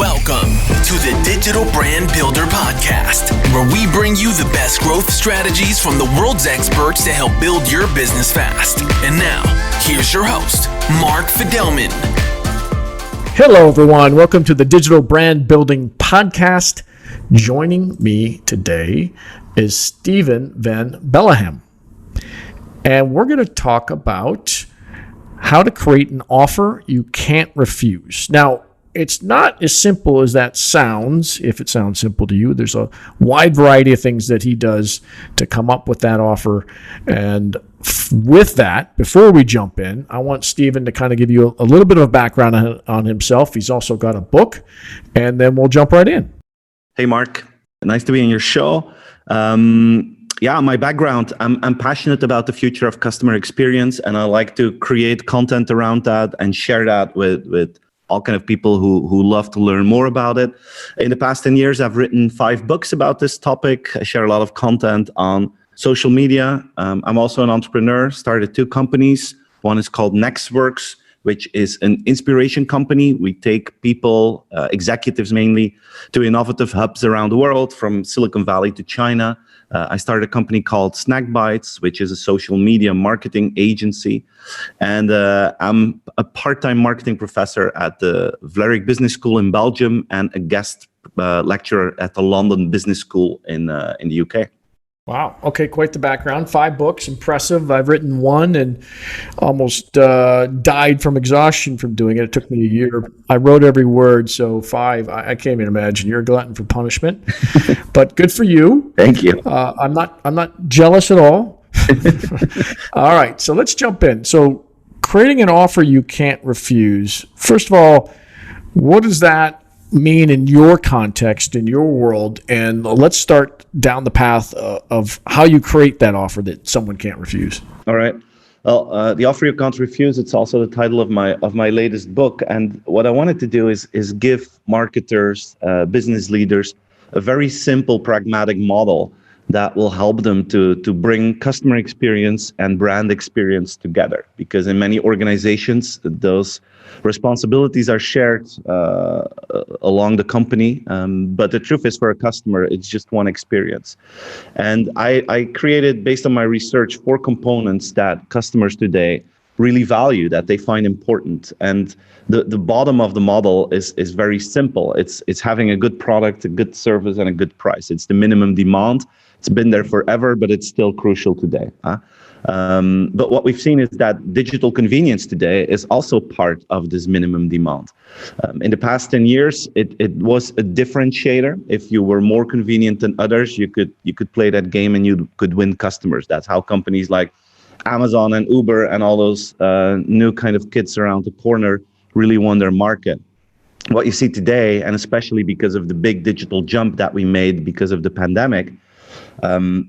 Welcome to the Digital Brand Builder Podcast, where we bring you the best growth strategies from the world's experts to help build your business fast. And now, here's your host, Mark Fidelman. Hello, everyone. Welcome to the Digital Brand Building Podcast. Joining me today is Steven van Belleghem. And we're going to talk about how to create an offer you can't refuse. Now, it's not as simple as that sounds, if it sounds simple to you. There's a wide variety of things that he does to come up with that offer. And with that, before we jump in, I want Steven to kind of give you a little bit of a background on himself. He's also got a book, and then we'll jump right in. Hey, Mark. Nice to be on your show. My background, I'm passionate about the future of customer experience, and I like to create content around that and share that with all kind of people who love to learn more about it. In the past 10 years, I've written 5 books about this topic. I share a lot of content on social media. I'm also an entrepreneur, started 2 companies. One is called Nextworks, which is an inspiration company. We take people, executives mainly, to innovative hubs around the world, from Silicon Valley to China. I started a company called Snack Bites, which is a social media marketing agency. And I'm a part-time marketing professor at the Belleghem Business School in Belgium and a guest lecturer at the London Business School in the UK. Wow. Okay, quite the background. 5 books, impressive. I've written 1 and almost died from exhaustion from doing it. It took me a year. I wrote every word, so 5. I can't even imagine. You're a glutton for punishment, but good for you. Thank you. I'm not jealous at all. All right, so let's jump in. So, creating an offer you can't refuse. First of all, what does that mean in your context, in your world? And let's start down the path of how you create that offer that someone can't refuse. All right. Well, the offer you can't refuse, it's also the title of my latest book. And what I wanted to do is give marketers, business leaders, a very simple, pragmatic model that will help them to bring customer experience and brand experience together. Because in many organizations, those responsibilities are shared along the company, but the truth is, for a customer, it's just one experience. And I created, based on my research, 4 components that customers today really value, that they find important. And the bottom of the model is very simple. It's having a good product, a good service, and a good price. It's the minimum demand. It's been there forever, but it's still crucial today. But what we've seen is that digital convenience today is also part of this minimum demand. In the past 10 years, it was a differentiator. If you were more convenient than others, you could play that game and you could win customers. That's how companies like Amazon and Uber and all those new kind of kids around the corner really won their market. What you see today, and especially because of the big digital jump that we made because of the pandemic,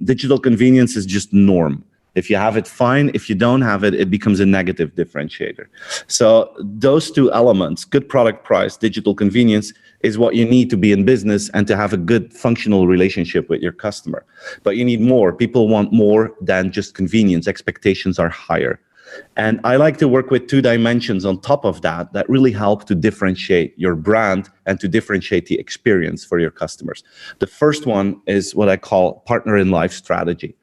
digital convenience is just norm. If you have it, fine. If you don't have it, it becomes a negative differentiator. So those 2 elements, good product, price, digital convenience, is what you need to be in business and to have a good functional relationship with your customer. But you need more. People want more than just convenience. Expectations are higher. And I like to work with 2 dimensions on top of that really help to differentiate your brand and to differentiate the experience for your customers. The first one is what I call partner in life strategy,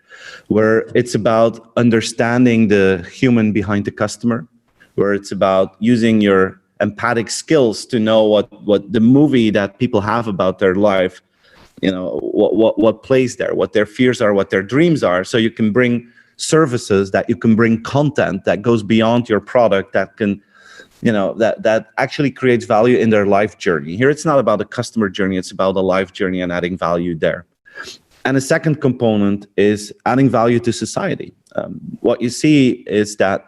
where it's about understanding the human behind the customer, where it's about using your empathic skills to know what the movie that people have about their life, what plays there, what their fears are, what their dreams are, so you can bring services, that you can bring content that goes beyond your product, that can, that actually creates value in their life journey. Here, it's not about a customer journey, it's about a life journey and adding value there. And the second component is adding value to society. What you see is that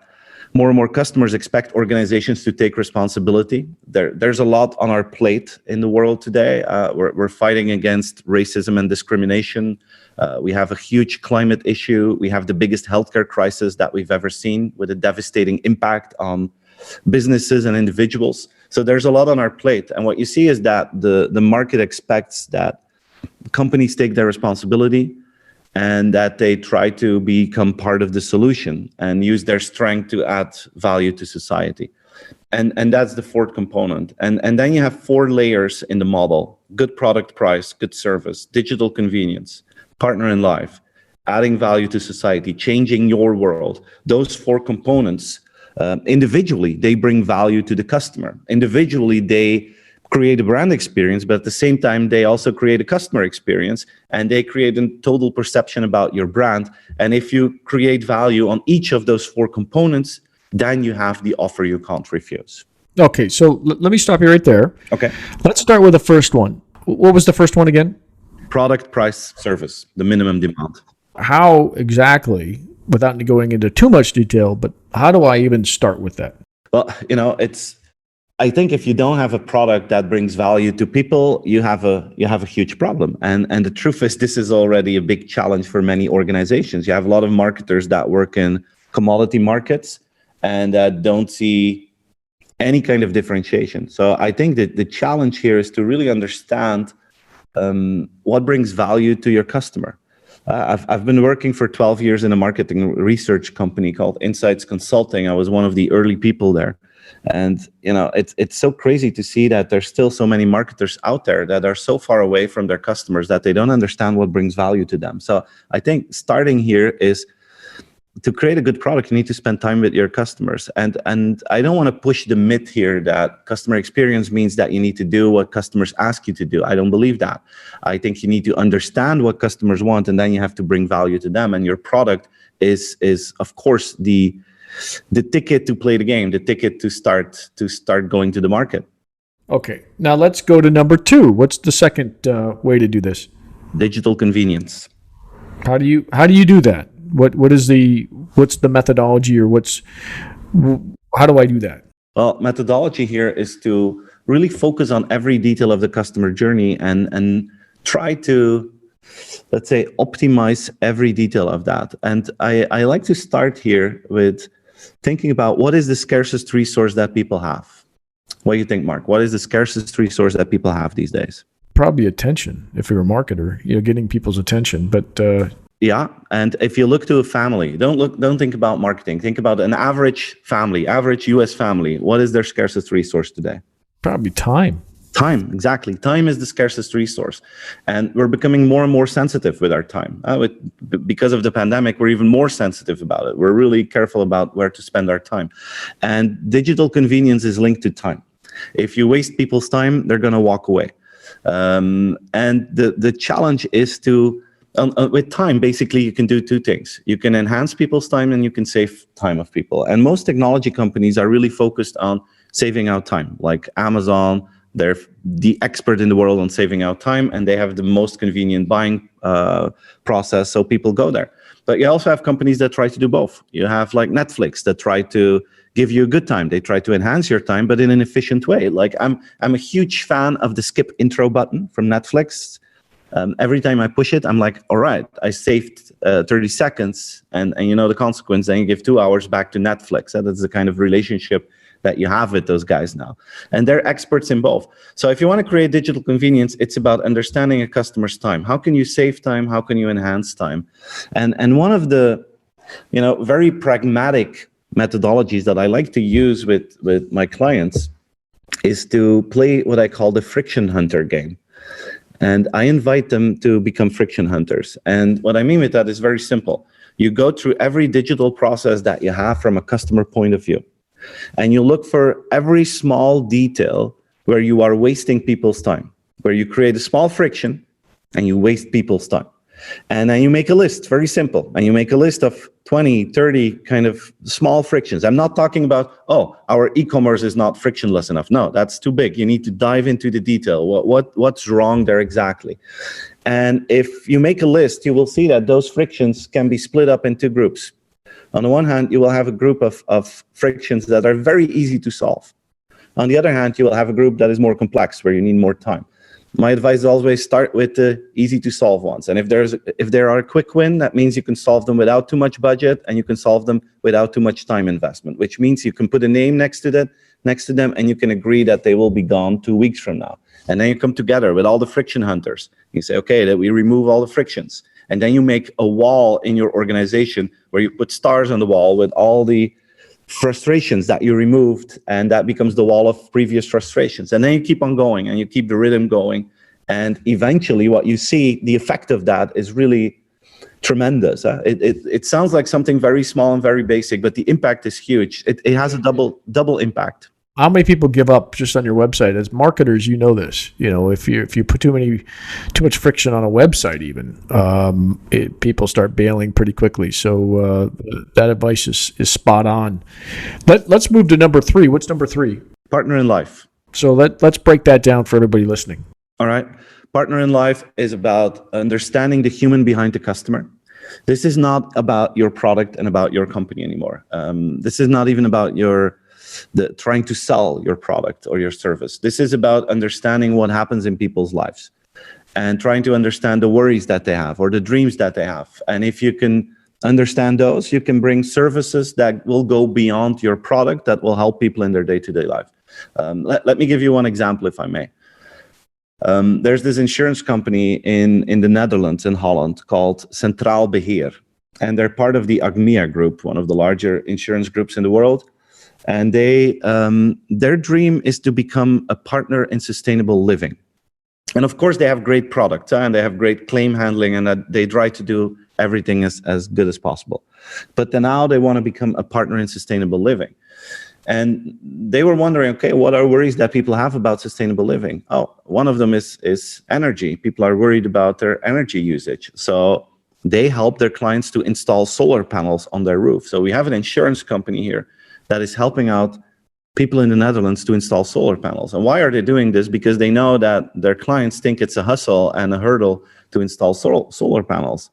more and more customers expect organizations to take responsibility. There's a lot on our plate in the world today. We're fighting against racism and discrimination. We have a huge climate issue. We have the biggest healthcare crisis that we've ever seen, with a devastating impact on businesses and individuals. So there's a lot on our plate. And what you see is that the market expects that companies take their responsibility and that they try to become part of the solution and use their strength to add value to society. And that's the fourth component. And then you have 4 layers in the model: good product price, good service, digital convenience, partner in life, adding value to society, changing your world. Those 4 components, individually, they bring value to the customer. Individually, they create a brand experience, but at the same time, they also create a customer experience, and they create a total perception about your brand. And if you create value on each of those 4 components, then you have the offer you can't refuse. Okay, so let me stop you right there. Okay. Let's start with the first one. What was the first one again? Product, price, service, the minimum demand. How exactly, without going into too much detail, but how do I even start with that? Well, I think if you don't have a product that brings value to people, you have a huge problem. And the truth is, this is already a big challenge for many organizations. You have a lot of marketers that work in commodity markets and that don't see any kind of differentiation. So I think that the challenge here is to really understand what brings value to your customer. I've been working for 12 years in a marketing research company called Insights Consulting. I was one of the early people there. And it's so crazy to see that there's still so many marketers out there that are so far away from their customers that they don't understand what brings value to them. So I think starting here is to create a good product, you need to spend time with your customers. And I don't want to push the myth here that customer experience means that you need to do what customers ask you to do. I don't believe that. I think you need to understand what customers want, and then you have to bring value to them. And your product is of course the ticket to play the game, the ticket to start going to the market. Okay, now let's go to number 2. What's the second way to do this? Digital convenience. How do you do that? What's the methodology, or how do I do that? Well, methodology here is to really focus on every detail of the customer journey and try to, let's say, optimize every detail of that. And I like to start here with thinking about what is the scarcest resource that people have. What do you think, Mark? What is the scarcest resource that people have these days? Probably attention. If you're a marketer, getting people's attention. But yeah, and if you look to a family, don't think about marketing. Think about an average family, average US family. What is their scarcest resource today? Probably time. Time, exactly. Time is the scarcest resource. And we're becoming more and more sensitive with our time. Because of the pandemic, we're even more sensitive about it. We're really careful about where to spend our time. And digital convenience is linked to time. If you waste people's time, they're going to walk away. And the challenge is to, with time, basically, you can do 2 things. You can enhance people's time and you can save time of people. And most technology companies are really focused on saving out time, like Amazon. They're the expert in the world on saving out time, and they have the most convenient buying process, so people go there. But you also have companies that try to do both. You have like Netflix that try to give you a good time. They try to enhance your time, but in an efficient way. Like I'm a huge fan of the skip intro button from Netflix. Every time I push it, I'm like, all right, I saved 30 seconds, and you know the consequence. Then you give 2 hours back to Netflix. That's the kind of relationship that you have with those guys now. And they're experts in both. So if you want to create digital convenience, it's about understanding a customer's time. How can you save time? How can you enhance time? And one of the very pragmatic methodologies that I like to use with my clients is to play what I call the friction hunter game. And I invite them to become friction hunters. And what I mean with that is very simple. You go through every digital process that you have from a customer point of view. And you look for every small detail where you are wasting people's time, where you create a small friction and you waste people's time. And then you make a list, very simple. And you make a list of 20, 30 kind of small frictions. I'm not talking about, our e-commerce is not frictionless enough. No, that's too big. You need to dive into the detail. What's wrong there exactly? And if you make a list, you will see that those frictions can be split up into groups. On the one hand, you will have a group of frictions that are very easy to solve. On the other hand, you will have a group that is more complex, where you need more time. My advice is always start with the easy to solve ones. And if there are a quick win, that means you can solve them without too much budget, and you can solve them without too much time investment, which means you can put a name next to them, and you can agree that they will be gone 2 weeks from now. And then you come together with all the friction hunters. You say, okay, that we remove all the frictions. And then you make a wall in your organization where you put stars on the wall with all the frustrations that you removed, and that becomes the wall of previous frustrations. And then you keep on going and you keep the rhythm going. And eventually what you see, the effect of that is really tremendous. It sounds like something very small and very basic, but the impact is huge. It has a double impact. How many people give up just on your website? As marketers, you know this. If you put too much friction on a website, even people start bailing pretty quickly. So that advice is spot on. Let's move to number 3. What's number 3? Partner in life. So let's break that down for everybody listening. All right. Partner in life is about understanding the human behind the customer. This is not about your product and about your company anymore. This is not even about trying to sell your product or your service. This is about understanding what happens in people's lives and trying to understand the worries that they have or the dreams that they have. And if you can understand those, you can bring services that will go beyond your product that will help people in their day-to-day life. Let me give you one example, if I may. There's this insurance company in the Netherlands, in Holland, called Centraal Beheer. And they're part of the Agmea group, one of the larger insurance groups in the world. And their dream is to become a partner in sustainable living. And of course, they have great products and they have great claim handling, and that they try to do everything as good as possible. But then now they want to become a partner in sustainable living. And they were wondering, okay, what are worries that people have about sustainable living? Oh, one of them is energy. People are worried about their energy usage. So they help their clients to install solar panels on their roof. So we have an insurance company here that is helping out people in the Netherlands to install solar panels. And why are they doing this? Because they know that their clients think it's a hustle and a hurdle to install solar panels.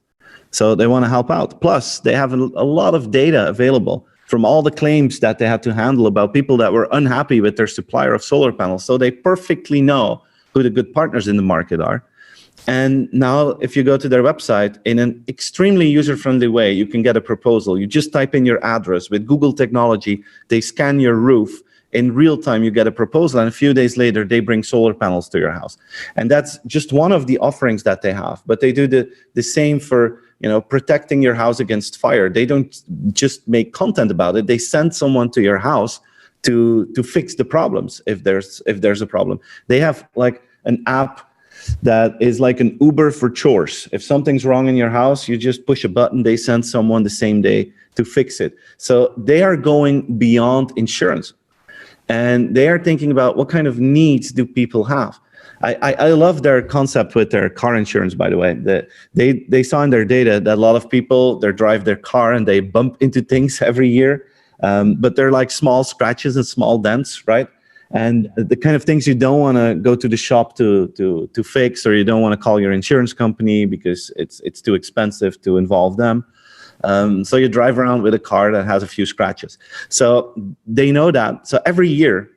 So they want to help out. Plus, they have a lot of data available from all the claims that they had to handle about people that were unhappy with their supplier of solar panels. So they perfectly know who the good partners in the market are. And now if you go to their website, in an extremely user-friendly way, you can get a proposal. You just type in your address. With Google technology, they scan your roof. In real time, you get a proposal, and a few days later, they bring solar panels to your house. And that's just one of the offerings that they have. But they do the same for protecting your house against fire. They don't just make content about it. They send someone to your house to fix the problems if there's a problem. They have like an app that is like an Uber for chores. If something's wrong in your house, you just push a button, they send someone the same day to fix it. So they are going beyond insurance. And they are thinking about what kind of needs do people have. I love their concept with their car insurance, by the way. They saw in their data that a lot of people, they drive their car and they bump into things every year. But they're like small scratches and small dents, right? And the kind of things you don't want to go to the shop to fix, or you don't want to call your insurance company because it's too expensive to involve them. So you drive around with a car that has a few scratches. So they know that. So every year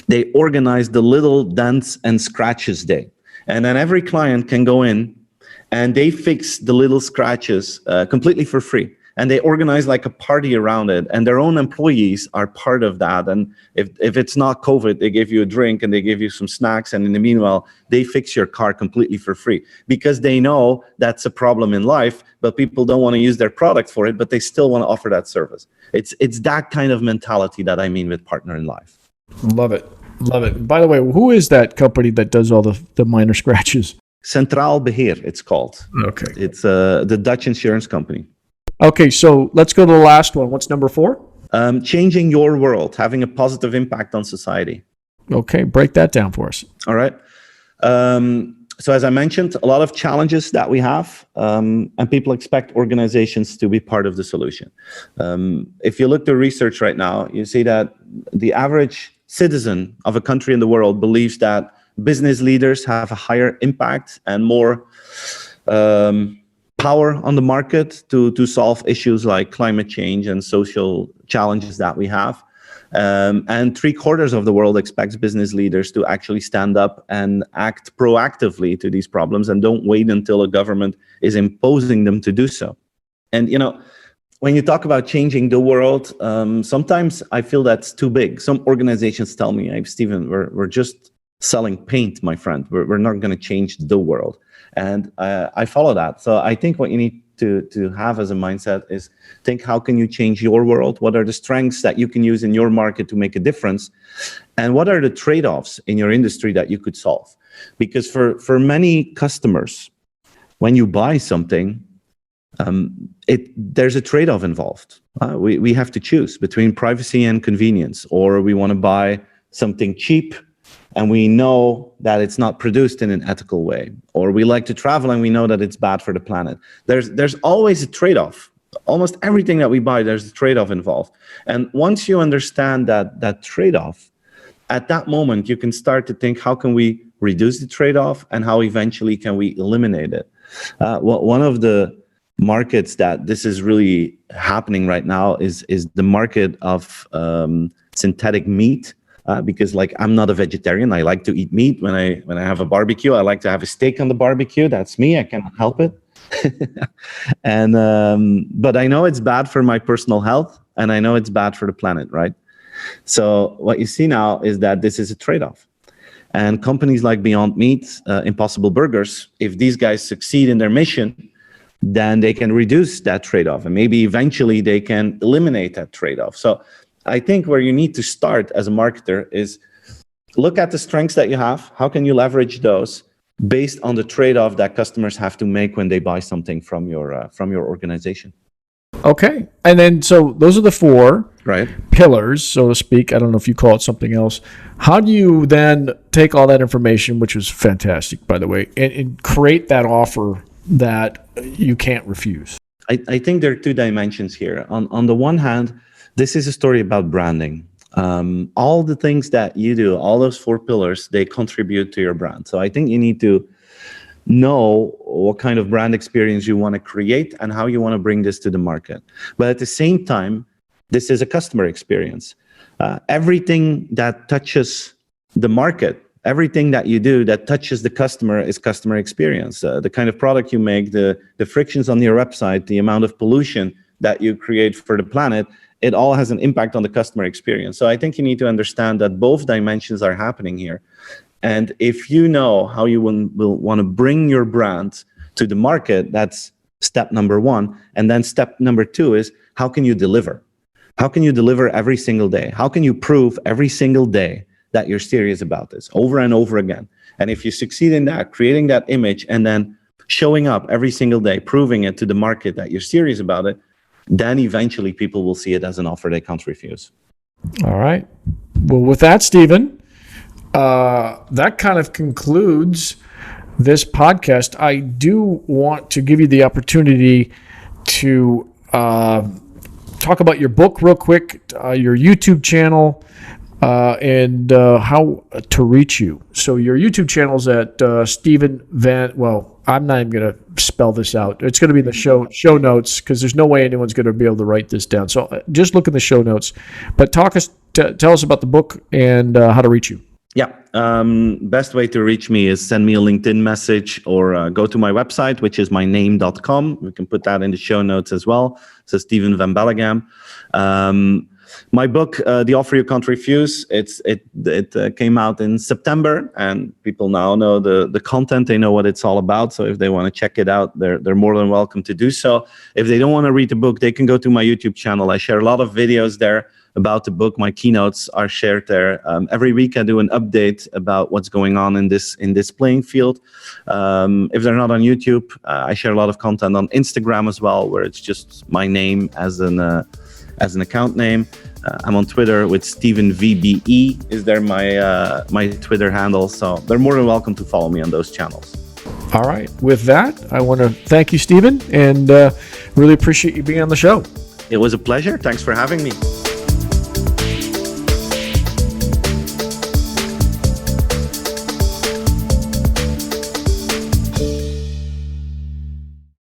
they organize the Little Dents and Scratches Day. And then every client can go in and they fix the little scratches completely for free. And they organize like a party around it, and their own employees are part of that. And if it's not COVID, they give you a drink and they give you some snacks. And in the meanwhile, they fix your car completely for free because they know that's a problem in life, but people don't want to use their product for it, but they still want to offer that service. It's that kind of mentality that I mean with partner in life. Love it. Love it. By the way, who is that company that does all the minor scratches? Centraal Beheer, it's called. Okay. It's the Dutch insurance company. Okay, so let's go to the last one. What's number 4? Changing your world, having a positive impact on society. Okay, break that down for us. All right. So as I mentioned, a lot of challenges that we have, and people expect organizations to be part of the solution. If you look to research right now, you see that the average citizen of a country in the world believes that business leaders have a higher impact and more power on the market to solve issues like climate change and social challenges that we have. And 3/4 of the world expects business leaders to actually stand up and act proactively to these problems and don't wait until a government is imposing them to do so. And, when you talk about changing the world, sometimes I feel that's too big. Some organizations tell me, hey, Steven, we're just selling paint, my friend. We're not going to change the world. And I follow that. So I think what you need to have as a mindset is think, how can you change your world? What are the strengths that you can use in your market to make a difference? And what are the trade-offs in your industry that you could solve? Because for many customers, when you buy something, there's a trade-off involved. We have to choose between privacy and convenience, or we want to buy something cheap and we know that it's not produced in an ethical way, or we like to travel and we know that it's bad for the planet. There's always a trade-off. Almost everything that we buy, there's a trade-off involved. And once you understand that trade-off, at that moment, you can start to think, how can we reduce the trade-off and how eventually can we eliminate it? One of the markets that this is really happening right now is the market of synthetic meat. Because like, I'm not a vegetarian. I like to eat meat. When I have a barbecue, I like to have a steak on the barbecue. That's me. I cannot help it. And but I know it's bad for my personal health, and I know it's bad for the planet, right? So what you see now is that this is a trade-off. And companies like Beyond Meat, Impossible Burgers, if these guys succeed in their mission, then they can reduce that trade-off, and maybe eventually they can eliminate that trade-off. So I think where you need to start as a marketer is look at the strengths that you have. How can you leverage those based on the trade-off that customers have to make when they buy something from your organization? Okay. And then, so those are the four pillars, so to speak. I don't know if you call it something else. How do you then take all that information, which is fantastic, by the way, and create that offer that you can't refuse? I think there are two dimensions here. On the one hand, this is a story about branding. All the things that you do, all those four pillars, they contribute to your brand. So I think you need to know what kind of brand experience you want to create and how you want to bring this to the market. But at the same time, this is a customer experience. Everything that touches the market, everything that you do that touches the customer is customer experience. The kind of product you make, the frictions on your website, the amount of pollution that you create for the planet, it all has an impact on the customer experience. So I think you need to understand that both dimensions are happening here. And if you know how you will want to bring your brand to the market, that's step number one. And then step number two is, how can you deliver? How can you deliver every single day? How can you prove every single day that you're serious about this over and over again? And if you succeed in that, creating that image and then showing up every single day, proving it to the market that you're serious about it, then eventually people will see it as an offer they can't refuse. All right. Well, with that, Stephen, that kind of concludes this podcast. I do want to give you the opportunity to talk about your book real quick, your YouTube channel, and how to reach you. So your YouTube channel is at Stephen Van. Well, I'm not even going to spell this out. It's going to be in the show notes, because there's no way anyone's going to be able to write this down. So just look in the show notes. But tell us about the book and how to reach you. Yeah. Best way to reach me is send me a LinkedIn message or go to my website, which is myname.com. We can put that in the show notes as well. So Stephen Van Belleghem. My book, The Offer You Can't Refuse, it came out in September, and people now know the content. They know what it's all about. So if they want to check it out, they're more than welcome to do so. If they don't want to read the book, they can go to my YouTube channel. I share a lot of videos there about the book. My keynotes are shared there. Every week I do an update about what's going on in this playing field. If they're not on YouTube, I share a lot of content on Instagram as well, where it's just my name as an account name. I'm on Twitter with Stephen VBE is there my Twitter handle. So they're more than welcome to follow me on those channels. All right. With that, I want to thank you, Stephen, and really appreciate you being on the show. It was a pleasure. Thanks for having me.